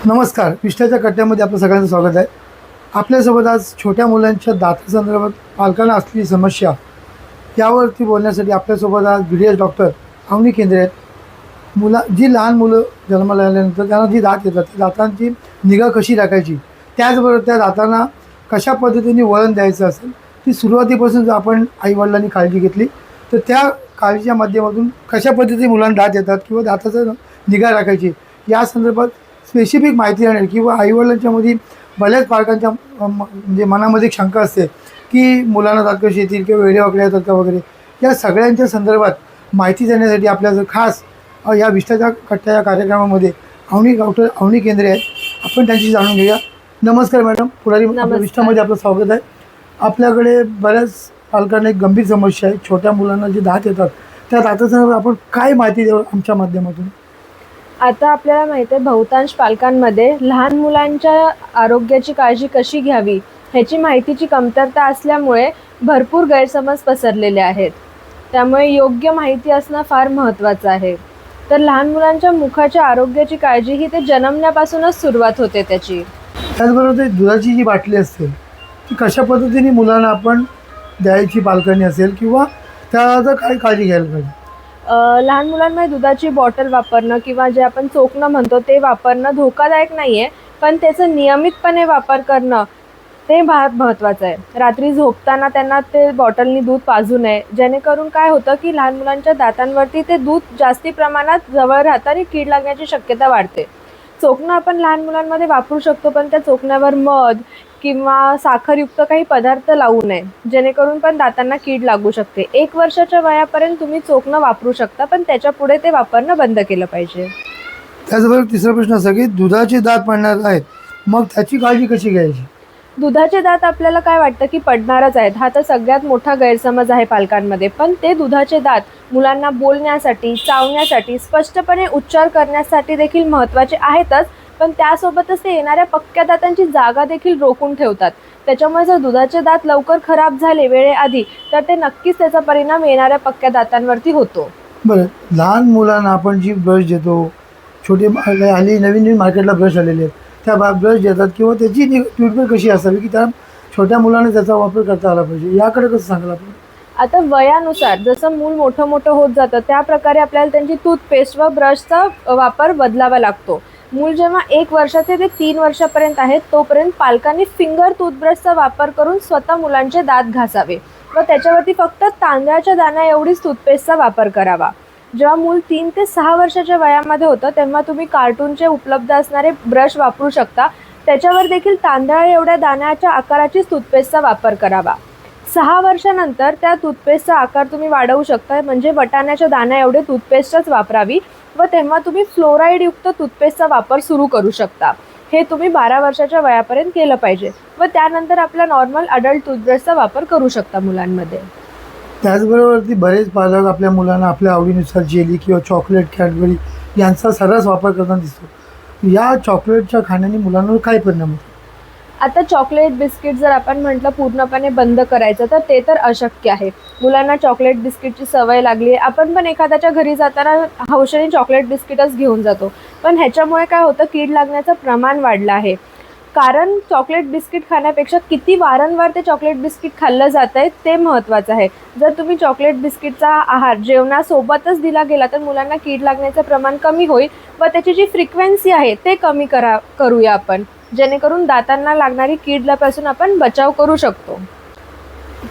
नमस्कार. विष्ठाच्या कट्ट्यामध्ये आपलं सगळ्यांचं स्वागत आहे. आपल्यासोबत आज छोट्या मुलांच्या दातासंदर्भात पालकांना असलेली समस्या यावरती बोलण्यासाठी आपल्यासोबत आज BDS डॉक्टर अवनी केंद्रे आहेत. जी लहान मुलं जन्माला आल्यानंतर त्यांना जी दात येतात त्या दातांची निगा कशी राखायची, त्याचबरोबर त्या दातांना कशा पद्धतीने वळण द्यायचं असेल, ती सुरुवातीपासून जर आपण आईवडिलांनी काळजी घेतली तर त्या काळजीच्या माध्यमातून कशा पद्धतीने मुलांना दात येतात किंवा दाताचं निगा राखायची या संदर्भात स्पेसिफिक माहिती देणार. किंवा आईवडिलांच्यामध्ये बऱ्याच पालकांच्या म्हणजे मनामध्ये एक शंका असते की मुलांना दात कशी येतील किंवा वेडे वाकडे येतात का वगैरे. या सगळ्यांच्या संदर्भात माहिती देण्यासाठी आपल्याला खास या विष्ठाच्या कट्ट्या या कार्यक्रमामध्ये डॉक्टर अवनी केंद्रे आहेत. आपण त्यांची जाणून घेऊया. नमस्कार मॅडम. पुढारी विष्ठामध्ये आपलं स्वागत आहे. आपल्याकडे बऱ्याच पालकांना एक गंभीर समस्या आहे, छोट्या मुलांना जे दात येतात त्या दाताचं आपण काय माहिती देऊ आमच्या माध्यमातून? आता आपल्याला माहिती आहे, बहुतांश पालकांमध्ये लहान मुलांच्या आरोग्याची काळजी कशी घ्यावी ह्याची माहितीची कमतरता असल्यामुळे भरपूर गैरसमज पसरलेले आहेत. त्यामुळे योग्य माहिती असणं फार महत्त्वाचं आहे. तर लहान मुलांच्या मुखाच्या आरोग्याची काळजी ही ते जन्मल्यापासूनच सुरुवात होते त्याची. त्याचबरोबर ते दुधाची जी बाटली असते ती कशा पद्धतीने मुलांना आपण द्यायची पालकांनी असेल किंवा त्याचा काय काळजी घ्यायला पाहिजे? लहान मुलांमध्ये दुधाची बॉटल वापरणं किंवा जे आपण चोखणं म्हणतो ते वापरणं धोकादायक नाही आहे, पण त्याचं नियमितपणे वापर करणं ते महत्त्वाचं आहे. रात्री झोपताना त्यांना ते बॉटलनी दूध पाजू नये, जेणेकरून काय होतं की लहान मुलांच्या दातांवरती ते दूध जास्ती प्रमाणात जवळ राहतं आणि कीड लागण्याची शक्यता वाढते. चोखणं आपण लहान मुलांमध्ये वापरू शकतो, पण त्या चोखण्यावर मध किंवा साखरयुक्त काही पदार्थ लावू नये, जेणेकरून पण दातांना कीड लागू शकते. 1 वर्षाच्या वयापर्यंत तुम्ही चोखणं वापरू शकता, पण त्याच्या पुढे ते वापरणं बंद केलं पाहिजे. त्याचबरोबर तिसरा प्रश्न असा की दुधाचे दात पडणार आहेत, मग त्याची काळजी कशी घ्यायची? दुधाचे दात आपल्याला काय वाटतं की पडणारच आहेत, हा तर सगळ्यात मोठा गैरसमज आहे पालकांमध्ये. पण ते दुधाचे दात मुलांना बोलण्यासाठी, चावण्यासाठी, स्पष्टपणे उच्चार करण्यासाठी देखील महत्त्वाचे आहेतच, पण त्यासोबतच ते येणाऱ्या पक्क्या दातांची जागा देखील रोखून ठेवतात. त्याच्यामुळे जर दुधाचे दात लवकर खराब झाले वेळेआधी तर ते नक्कीच त्याचा परिणाम येणाऱ्या पक्क्या दातांवरती होतो. बरं, लहान मुलांना आपण जी ब्रश देतो, छोटे हल्ली नवीन मार्केटला ब्रश आलेले आहेत, त्या ब्रश देतात किंवा त्याची ट्रीटमेंट कशी असावी की त्या छोट्या मुलांना त्याचा वापर करता आला पाहिजे, याकडे कसं सांगाल आपण? आता वयानुसार जसं मूल मोठं होत जातं त्या प्रकारे आपल्याला त्यांची टूथपेस्ट व ब्रशचा वापर बदलावा लागतो. मूल जेव्हा 1 वर्षाचे ते 3 वर्षापर्यंत आहेत तोपर्यंत पालकांनी फिंगर टूथब्रशचा वापर करून स्वतः मुलांचे दात घासावे व त्याच्यावरती फक्त तांदळाच्या दाण्या एवढीच टूथपेस्टचा वापर करावा. जेव्हा मूल 3 ते 6 वर्षाच्या वयामध्ये होतं तेव्हा तुम्ही कार्टूनचे उपलब्ध असणारे ब्रश वापरू शकता, त्याच्यावर देखील तांदळा एवढ्या दाण्याच्या आकाराचीच टूथपेस्टचा वापर करावा. 6 वर्षानंतर त्या टूथपेस्टचा आकार तुम्ही वाढवू शकता, म्हणजे वाटाण्याच्या दाण्या एवढे टूथपेस्टच वापरावी व तेव्हा तुम्ही फ्लोराईडयुक्त टूथपेस्टचा वापर सुरू करू शकता. हे तुम्ही 12 वर्षाच्या वयापर्यंत केलं पाहिजे व त्यानंतर आपला नॉर्मल अडल्ट टूथब्रशचा वापर करू शकता मुलांमध्ये. त्याचबरोबर बरेच पालक आपल्या मुलांना आपल्या आवडीनुसार जेली किंवा चॉकलेट, कॅडबरी यांचा सर्रास वापर करताना दिसतो. या चॉकलेटच्या खाण्याने मुलांवर काय परिणाम होतो? आता चॉकलेट बिस्किट जर आपण म्हटलं पूर्णपणे बंद करायचं तर ते तर अशक्य आहे. मुलांना चॉकलेट बिस्किटची सवय लागली आहे. आपण पण एखाद्याच्या घरी जाताना हौशेने चॉकलेट बिस्किटच घेऊन जातो, पण ह्याच्यामुळे काय होतं, कीड लागण्याचं प्रमाण वाढलं आहे. कारण चॉकलेट बिस्किट खाण्यापेक्षा किती वारंवार ते चॉकलेट बिस्किट खाल्लं जात आहे ते महत्त्वाचं आहे. जर तुम्ही चॉकलेट बिस्किटचा आहार जेवणासोबतच दिला गेला तर मुलांना कीड लागण्याचं प्रमाण कमी होईल व त्याची जी फ्रिक्वेन्सी आहे ते कमी करूया आपण, जेणेकरून दातांना लागणारी कीडपासून आपण बचाव करू शकतो.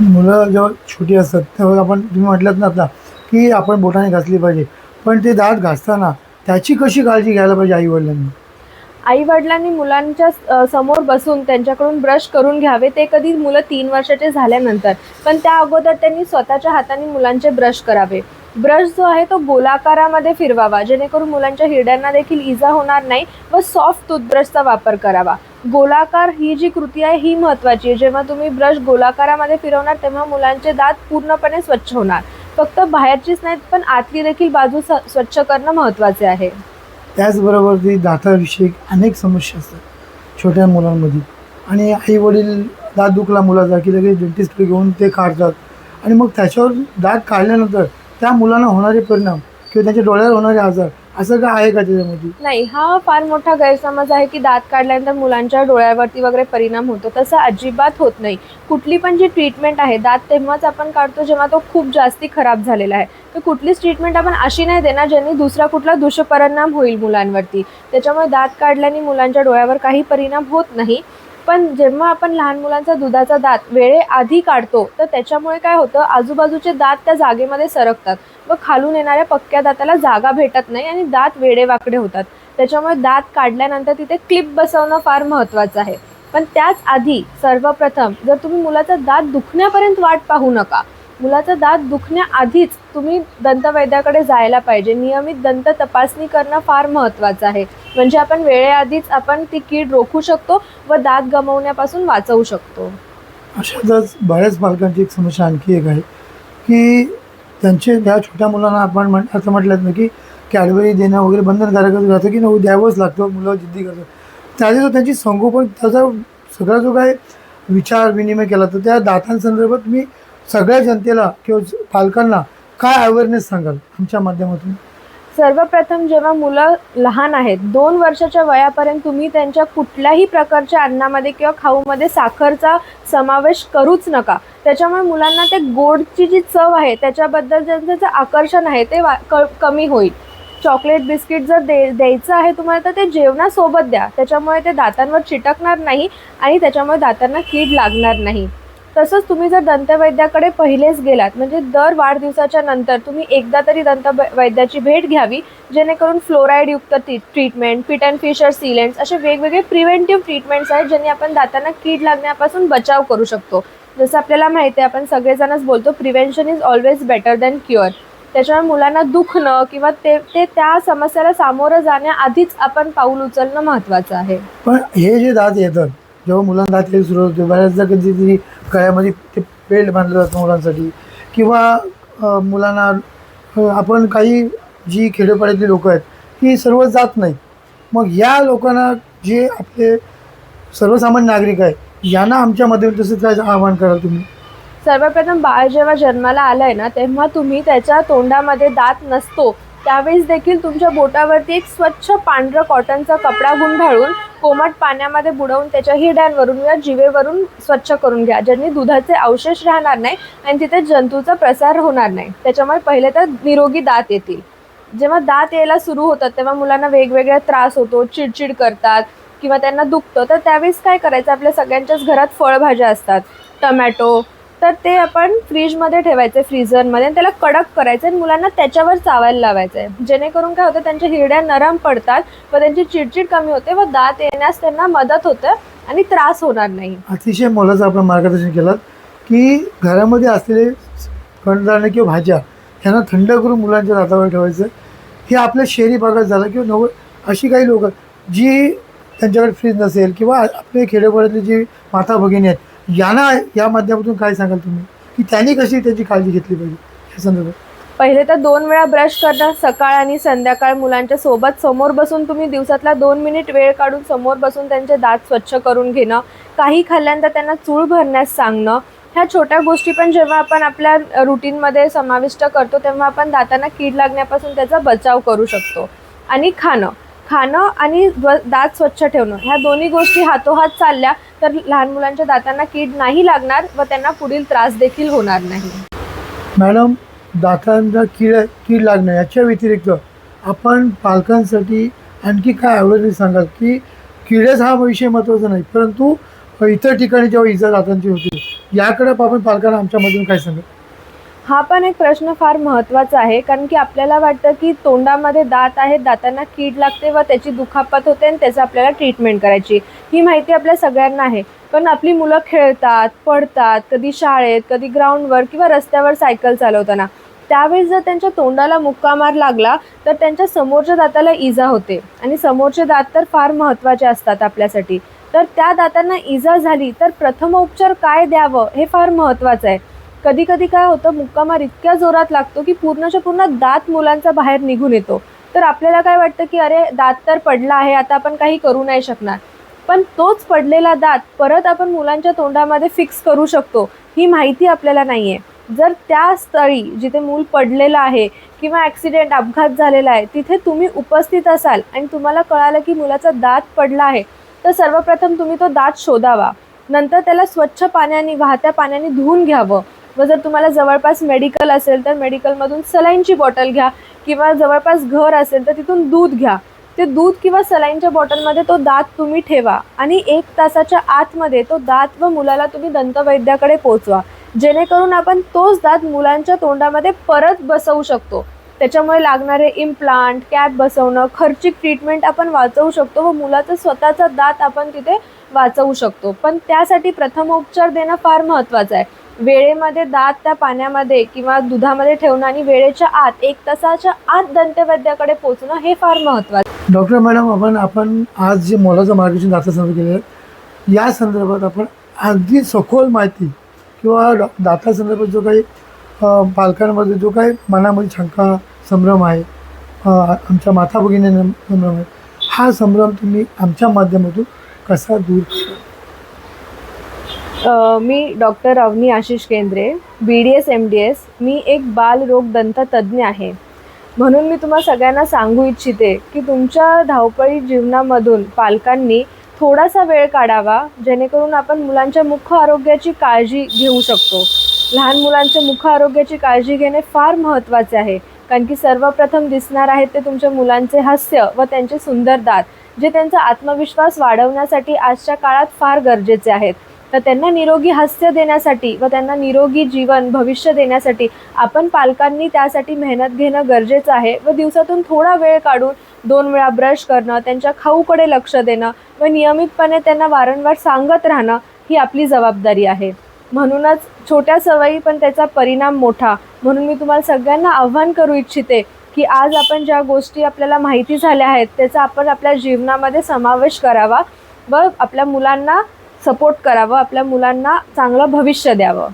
मुलं जेव्हा छोटी असतात तेव्हा आपण तुम्ही म्हटलं ना आता की आपण बोटाने घासली पाहिजे, पण ते दात घासताना त्याची कशी काळजी घ्यायला पाहिजे आईवडिलांनी? आईवडिलांनी मुलांच्या समोर बसून त्यांच्याकडून ब्रश करून घ्यावे, ते कधी मुलं 3 वर्षाचे झाल्यानंतर, पण त्या अगोदर त्यांनी स्वतःच्या हाताने मुलांचे ब्रश करावे. ब्रश जो आहे तो गोलाकारामध्ये फिरवावा, जेणेकरून मुलांच्या हिरड्यांना देखील इजा होणार नाही व सॉफ्ट टूथब्रशचा वापर करावा. गोलाकार ही जी कृती आहे ही महत्त्वाची आहे. जेव्हा तुम्ही ब्रश गोलाकारामध्ये फिरवणार तेव्हा मुलांचे दात पूर्णपणे स्वच्छ होणार. फक्त बाहेरचीच नाहीत पण आतली देखील बाजू स्वच्छ करणं महत्त्वाचे आहे. त्याचबरोबर दाताविषयी अनेक समस्या असतात छोट्या मुलांमध्ये, आणि आईवडील दात दुखला मुलाचा की लगेच डेंटिस्टकडे घेऊन ते काढतात, आणि मग त्याच्यावर दात काढल्यानंतर त्या मुलांना होणारे परिणाम किंवा त्यांच्या डोळ्यावर होणारे आजार असं काय आहे का त्याच्यामध्ये? नाही, हा फार मोठा गैरसमज आहे की दात काढल्यानंतर मुलांच्या डोळ्यावरती वगैरे परिणाम होतो. तसं अजिबात होत नाही. कुठली पण जी ट्रीटमेंट आहे, दात तेव्हाच आपण काढतो जेव्हा तो खूप जास्ती खराब झालेला आहे. तर कुठलीच ट्रीटमेंट आपण अशी नाही देणार ज्याने दुसरा कुठला दुष्परिणाम होईल मुलांवरती. त्याच्यामुळे दात काढल्याने मुलांच्या डोळ्यावर काही परिणाम होत नाही. पण जेव्हा आपण लहान मुलांचा दुधाचा दात वेळेआधी काढतो, तर त्याच्यामुळे काय होतं, आजूबाजूचे दात त्या जागेमध्ये सरकतात व खालून येणाऱ्या पक्क्या दाताला जागा भेटत नाही आणि दात वेडेवाकडे होतात. त्याच्यामुळे दात काढल्यानंतर तिथे क्लिप बसवणं फार महत्त्वाचं आहे. पण त्याच आधी सर्वप्रथम जर तुम्ही मुलाचा दात दुखण्यापर्यंत वाट पाहू नका. मुलाचा दात दुखण्याआधीच तुम्ही दंतवैद्याकडे जायला पाहिजे. नियमित दंत तपासणी करणं फार महत्त्वाचं आहे. म्हणजे आपण वेळेआधीच आपण ती कीड रोखू शकतो व दात गमावण्यापासून वाचवू शकतो. अशातच बऱ्याच पालकांची एक समस्या आणखी एक आहे की त्यांचे त्या छोट्या मुलांना आपण असं म्हटलं ना की कॅडबरी देणं वगैरे बंधनकारकच राहतं की न द्यावंच लागतं, मुलं जिद्दी करतात. त्याचे जो त्यांची संगोपन त्याचा सगळा जो काय विचार विनिमय केला तर त्या दातांसंदर्भात मी सगळ्या जनतेला किंवा पालकांना काय अवेअरनेस सांगाल आमच्या माध्यमातून? सर्वप्रथम जेव्हा मुलं लहान आहेत, 2 वर्षाच्या वयापर्यंत तुम्ही त्यांच्या कुठल्याही प्रकारच्या अन्नामध्ये किंवा खाऊमध्ये साखरचा समावेश करूच नका. त्याच्यामुळे मुलांना ते गोडची जी चव आहे त्याच्याबद्दल त्यांचं जे आकर्षण आहे ते कमी होईल. चॉकलेट बिस्किट जर द्यायचं आहे तुम्हाला, तर ते जेवणासोबत द्या. त्याच्यामुळे ते दातांवर चिटकणार नाही आणि त्याच्यामुळे दातांना कीड लागणार नाही. तसंच तुम्ही जर दंतवैद्याकडे पहिलेच गेलात, म्हणजे दर वाढदिवसाच्या नंतर तुम्ही एकदा तरी वैद्याची भेट घ्यावी, जेणेकरून फ्लोराईडयुक्त treatment, pit and fissure sealants असे वेगवेगळे प्रिव्हेंटिव्ह ट्रीटमेंट्स आहेत, ज्यांनी आपण दातांना कीड लागण्यापासून बचाव करू शकतो. जसं आपल्याला माहिती आहे, आपण सगळेजणच बोलतो prevention is always better than cure. त्याच्यामुळे मुलांना दुखणं किंवा ते त्या समस्याला सामोरं जाण्याआधीच आपण पाऊल उचलणं महत्त्वाचं आहे. पण हे जे दात येतात जेव्हा मुलांना दात यायला सुरू होते, बऱ्याचदा कधीतरी गळ्यामध्ये ते बेल्ट बांधलं जातं मुलांसाठी किंवा मुलांना आपण काही जी खेडेपाड्यातली लोकं आहेत ही सर्व जात नाहीत. मग या लोकांना जे आपले सर्वसामान्य नागरिक आहे यांना आमच्या माध्यमातून तसं काय आवाहन कराल तुम्ही? सर्वप्रथम बाळ जेव्हा जन्माला आलं आहे ना, तेव्हा तुम्ही त्याच्या तोंडामध्ये दात नसतो त्यावेळेस देखील तुमच्या बोटावरती एक स्वच्छ पांढरं कॉटनचा कपडा गुंडाळून कोमट पाण्यामध्ये बुडवून त्याच्या हिरड्यांवरून या जिभेवरून स्वच्छ करून घ्या, ज्यांनी दुधाचे अवशेष राहणार नाही आणि तिथे जंतूचा प्रसार होणार नाही. त्याच्यामुळे पहिले तर निरोगी दात येतील. जेव्हा दात यायला सुरू होतात तेव्हा मुलांना वेगवेगळा त्रास होतो, चिडचिड करतात किंवा त्यांना दुखतं, तर त्यावेळेस काय करायचं, आपल्या सगळ्यांच्याच घरात फळभाज्या असतात, टमॅटो, तर ते आपण फ्रीजमध्ये ठेवायचे, फ्रीझरमध्ये, आणि त्याला कडक करायचं आणि मुलांना त्याच्यावर चावायला लावायचं आहे. जेणेकरून काय होतं, त्यांच्या हिरड्या नरम पडतात व त्यांची चिडचिड कमी होते व दात येण्यास त्यांना मदत होतं आणि त्रास होणार नाही. अतिशय मोलाचं आपण मार्गदर्शन केलं की घरामध्ये असलेले कडधान्य किंवा भाज्या ह्यांना थंड करून मुलांच्या दातावर ठेवायचं. हे आपल्या शहरी भागात झालं किंवा अशी काही लोक जी त्यांच्याकडे फ्रीज नसेल किंवा आपले खेडेपाड्यातली जी माता भगिनी आहेत यांना या माध्यमातून काय सांगाल तुम्ही की त्यांनी कशी त्याची काळजी घेतली पाहिजे या संदर्भात? पहिले तर 2 वेळा ब्रश करणं, सकाळ आणि संध्याकाळ मुलांच्या सोबत समोर बसून तुम्ही दिवसातला 2 मिनिट वेळ काढून समोर बसून त्यांचे दात स्वच्छ करून घेणं, काही खाल्ल्यानंतर त्यांना चूळ भरण्यास सांगणं, ह्या छोट्या गोष्टी पण जेव्हा आपण आपल्या रुटीनमध्ये समाविष्ट करतो तेव्हा आपण दातांना कीड लागण्यापासून त्याचा बचाव करू शकतो. आणि खाणं आणि दात स्वच्छ ठेवणं, ह्या दोन्ही गोष्टी हातोहात चालल्या तर लहान मुलांच्या दातांना कीड नाही लागणार व त्यांना पुढील त्रास देखील होणार नाही. मॅडम, दातांना कीड लागणं याच्या व्यतिरिक्त आपण पालकांसाठी आणखी काय अवेअरनेस सांगाल की किडच हा विषय महत्त्वाचा नाही, परंतु इतर ठिकाणी जेव्हा इजा दातांची होती याकडे आपण पालकांना आमच्यामधून काय सांगाल? हा पण एक प्रश्न फार महत्त्वाचा आहे, कारण की आपल्याला वाटतं की तोंडामध्ये दात आहेत, दातांना कीड लागते व त्याची दुखापत होते आणि त्याचं आपल्याला ट्रीटमेंट करायची, ही माहिती आपल्या सगळ्यांना आहे. पण आपली मुलं खेळतात, पडतात, कधी शाळेत, कधी ग्राउंडवर किंवा रस्त्यावर सायकल चालवताना, त्यावेळेस जर त्यांच्या तोंडाला मुक्का मार लागला तर त्यांच्या समोरच्या दाताला इजा होते आणि समोरचे दात तर फार महत्त्वाचे असतात आपल्यासाठी. तर त्या दातांना इजा झाली तर प्रथमोपचार काय द्यावं हे फार महत्त्वाचं आहे. कधी कधी काय होतं, मुक्का मार इतक्या जोरात लागतो की पूर्णच्या पूर्ण दात मुलांचा बाहेर निघून येतो. तर आपल्याला काय वाटतं की अरे दात तर पडला आहे, आता आपण काही करू नाही शकणार. पण तोच पडलेला दात परत आपण मुलांच्या तोंडामध्ये फिक्स करू शकतो, ही माहिती आपल्याला नाही आहे. जर त्या स्थळी जिथे मूल पडलेलं आहे किंवा ॲक्सिडेंट अपघात झालेला आहे तिथे तुम्ही उपस्थित असाल आणि तुम्हाला कळालं की मुलाचा दात पडला आहे, तर सर्वप्रथम तुम्ही तो दात शोधावा. नंतर त्याला स्वच्छ पाण्याने, वाहत्या पाण्याने धुवून घ्यावं. व जर तुम्हाला जवळपास मेडिकल असेल तर मेडिकलमधून सलाईनची बॉटल घ्या किंवा जवळपास घर असेल तर तिथून दूध घ्या. ते दूध किंवा सलाईनच्या बॉटलमध्ये तो दात तुम्ही ठेवा आणि 1 तासाच्या आतमध्ये तो दात व मुलाला तुम्ही दंतवैद्याकडे पोचवा, जेणेकरून आपण तोच दात मुलांच्या तोंडामध्ये परत बसवू शकतो. त्याच्यामुळे लागणारे इम्प्लांट, कॅप बसवणं, खर्चिक ट्रीटमेंट आपण वाचवू शकतो व मुलाचा स्वतःचा दात आपण तिथे वाचवू शकतो. पण त्यासाठी प्रथमोपचार देणं फार महत्त्वाचं आहे. वेळेमध्ये दात त्या पाण्यामध्ये किंवा दुधामध्ये ठेवणं आणि वेळेच्या आत 1 तासाच्या आत दंतवैद्याकडे पोचणं हे फार महत्त्वाचं आहे. डॉक्टर मॅडम, आपण आज जे मोलाचं मार्गदर्शन दातासंदर्भात केलं आहे, या संदर्भात आपण अगदी सखोल माहिती किंवा दातासंदर्भात जो काही पालकांमध्ये जो काही मनामध्ये शंका, संभ्रम आहे, आमच्या माता भगिनी संभ्रम आहे, हा संभ्रम तुम्ही आमच्या माध्यमातून कसा दूर करता? मी डॉक्टर अवनी आशिष केंद्रे, BDS MDS. मी एक बालरोग दंततज्ञ आहे. म्हणून मी तुम्हा सगळ्यांना सांगू इच्छिते की तुमच्या धावपळी जीवनामधून पालकांनी थोडासा वेळ काढावा, जेणेकरून आपण मुलांच्या मुख आरोग्याची काळजी घेऊ शकतो. लहान मुलांच्या मुख आरोग्याची काळजी घेणे फार महत्त्वाचे आहे, कारण की सर्वप्रथम दिसणार आहेत ते तुमच्या मुलांचे हास्य व त्यांचे सुंदर दात, जे त्यांचा आत्मविश्वास वाढवण्यासाठी आजच्या काळात फार गरजेचे आहेत. तर त्यांना निरोगी हास्य देण्यासाठी व त्यांना निरोगी जीवन भविष्य देण्यासाठी आपण पालकांनी त्यासाठी मेहनत घेणं गरजेचं आहे व दिवसातून थोडा वेळ काढून 2 वेळा ब्रश करणं, त्यांच्या खाऊकडे लक्ष देणं व नियमितपणे त्यांना वारंवार सांगत राहणं ही आपली जबाबदारी आहे. म्हणूनच छोट्या सवयी पण त्याचा परिणाम मोठा. म्हणून मी तुम्हाला सगळ्यांना आव्हान करू इच्छिते की आज आपण ज्या गोष्टी आपल्याला माहिती झाल्या आहेत त्याचा आपण आपल्या जीवनामध्ये समावेश करावा व आपल्या मुलांना सपोर्ट करावं, आपल्या मुलांना चांगलं भविष्य द्यावं.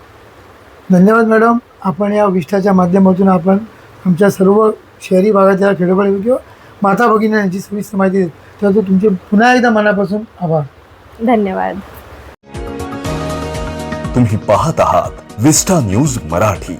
धन्यवाद मॅडम. आपण या विष्ठाच्या माध्यमातून आपण आमच्या सर्व शहरी भागाच्या खेडोपाडी किंवा माता भगिनी यांची सविस्तर माहिती देत, त्यासाठी तुमचे पुन्हा एकदा मनापासून आभार. धन्यवाद. तुम्ही पाहत आहात विस्टा न्यूज मराठी.